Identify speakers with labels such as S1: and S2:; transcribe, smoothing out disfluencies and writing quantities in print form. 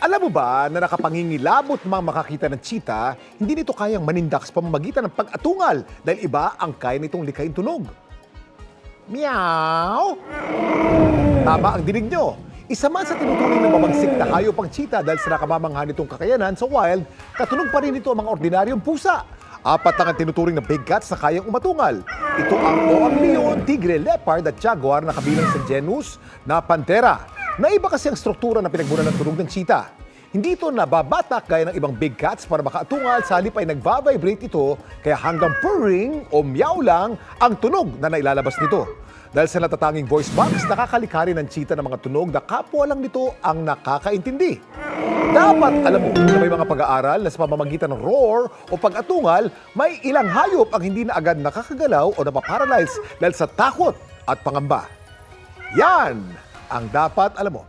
S1: Alam mo ba na nakapangingilabot mang makakita ng cheetah, hindi nito kayang manindak sa pamamagitan ng pag-atungal dahil iba ang kaya nitong likhain tunog. Meow! Tama ang dinig nyo. Isa man sa tinuturing ng mabagsik na hayop ang cheetah dahil sa nakamamangha nitong kakayanan sa wild, katunog pa rin ito ang mga ordinaryong pusa. Apat ang tinuturing na big cats na kayang umatungal. Ito ang oang leon, tigre, leopard at jaguar na kabilang sa genus na Panthera. Naiba kasi ang struktura na pinagmula ng tunog ng cheetah. Hindi ito nababatak gaya ng ibang big cats para makaatungal, sa halip ay nagva-vibrate ito kaya hanggang purring o meow lang ang tunog na nailalabas nito. Dahil sa natatanging voice box, nakakalikari ng cheetah ng mga tunog na kapwa lang nito ang nakakaintindi. Dapat alam mo na may mga pag-aaral na sa pamamagitan ng roar o pag-atungal, may ilang hayop ang hindi na agad nakakagalaw o napaparalyze dahil sa takot at pangamba. Yan ang dapat alam mo.